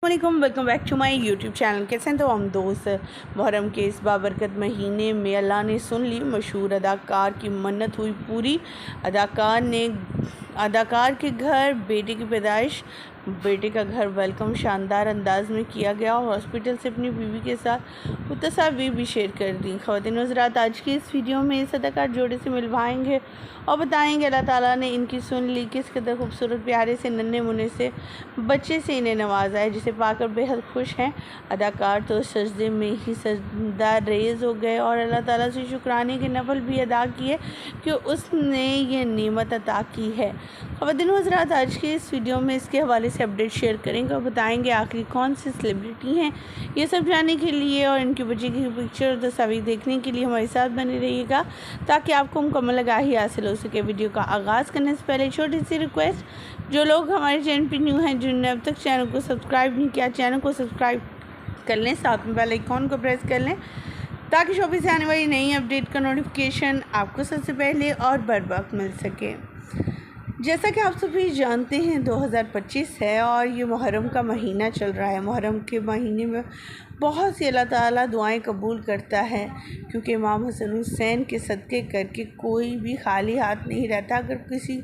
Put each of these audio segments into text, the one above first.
वालेकुम, welcome back to my YouTube channel. कैसे हैं तो हम दोस्त। मुहर्रम के इस बाबरकत महीने में अल्लाह ने सुन ली मशहूर अदाकार की मन्नत हुई पूरी। अदाकार के घर बेटे की पैदाइश, बेटे का घर वेलकम शानदार अंदाज में किया गया और हॉस्पिटल से अपनी बीवी के साथ वो तस्वीर भी शेयर कर दी। ख़वातीन हज़रात, आज की इस वीडियो में इस अदाकार जोड़े से मिलवाएंगे और बताएंगे अल्लाह ताला ने इनकी सुन ली, किस कदर खूबसूरत प्यारे से नन्हे मुन्ने से बच्चे से इन्हें नवाजा है, जिसे पाकर बेहद खुश हैं। अदाकार तो सजदे में ही सजदा रेज़ हो गए और अल्लाह ताला से शुक्राने के नफल भी अदा किए कि उसने ये नेमत अता की है। ख़वातीन हज़रात, आज के इस वीडियो में इसके हवाले से अपडेट शेयर करेंगे और बताएंगे आखिर कौन सी सेलिब्रिटी हैं। ये सब जानने के लिए और इनके बच्चे की पिक्चर और तस्वीर देखने के लिए हमारे साथ बने रहिएगा ताकि आपको मुकम्मल आगाही हासिल हो सके। वीडियो का आगाज़ करने से पहले छोटी सी रिक्वेस्ट, जो लोग हमारे चैनल पर न्यू हैं, जिन्होंने अब तक चैनल को सब्सक्राइब नहीं किया, चैनल को सब्सक्राइब कर लें, साथ में बेल आइकॉन को प्रेस कर लें ताकि शॉपिंग से आने वाली नई अपडेट का नोटिफिकेशन आपको सबसे पहले और बर वक्त मिल सके। जैसा कि आप सभी जानते हैं 2025 है और ये मुहर्रम का महीना चल रहा है। मुहर्रम के महीने में बहुत सी अल्लाह ताला दुआएं कबूल करता है, क्योंकि इमाम हसन हुसैन के सदक़े करके कोई भी खाली हाथ नहीं रहता अगर किसी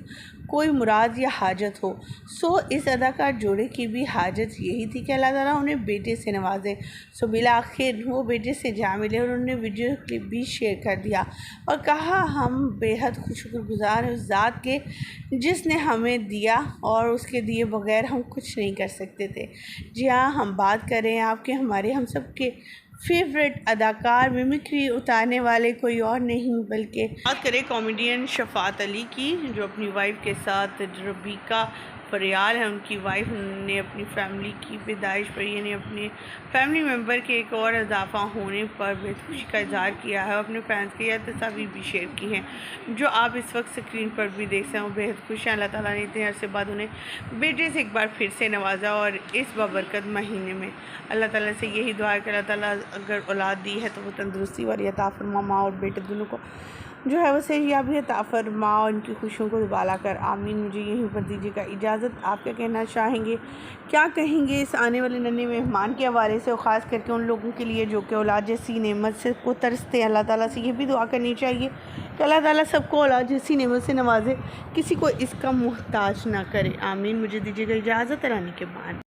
कोई मुराद या हाजत हो। इस अदाकार जोड़े की भी हाजत यही थी कि अल्लाह ताला उन्हें बेटे से नवाजे। बिला आखिर वो बेटे से जा मिले और उन्होंने वीडियो क्लिप भी शेयर कर दिया और कहा, हम बेहद शुक्रगुज़ार हैं उस ज़ात के जिसने हमें दिया और उसके दिए बगैर हम कुछ नहीं कर सकते थे। जी हाँ, हम बात करें आपके हमारे हम सब के फेवरेट अदाकार, मिमिक्री उतारने वाले कोई और नहीं बल्कि बात करें कॉमेडियन शफ़ात अली की, जो अपनी वाइफ के साथ रबीका फरियाल है उनकी वाइफ ने अपनी फैमिली की पैदाइश पर, यानी अपने फैमिली मेम्बर के एक और इजाफा होने पर बेहद खुशी का इजहार किया है और अपने फैंस के यह तस्वीर भी शेयर की हैं, जो आप इस वक्त स्क्रीन पर भी देख सकते हैं। बेहद खुश हैं, अल्लाह ताला ने इतने अरसे बाद उन्हें बेटे से एक बार फिर से नवाजा और इस बाबरकत महीने में अल्लाह ताला से यही दुआ है कि अल्लाह ताला अगर औलाद दी है तो वो तंदुरुस्ती वाली अता फरमा, माँ और बेटे दोनों को जो है वो सेहयाबी अता फरमा और उनकी खुशियों को दुबाला कर, आमीन। मुझे यहीं पर दीजिएगा इजाज़त। आप क्या कहना चाहेंगे, क्या कहेंगे इस आने वाले नन्हे मेहमान के हवाले से, और ख़ास करके उन लोगों के लिए जो कि औलाद जैसी नेमत से को तरसते हैं। अल्लाह ताला से ये भी दुआ करनी चाहिए कि अल्लाह ताला सबको औलाद जैसी नेमत से नवाजे, किसी को इसका मुहताज ना करे, आमीन। मुझे दीजिएगा इजाज़त। रानी के बाद।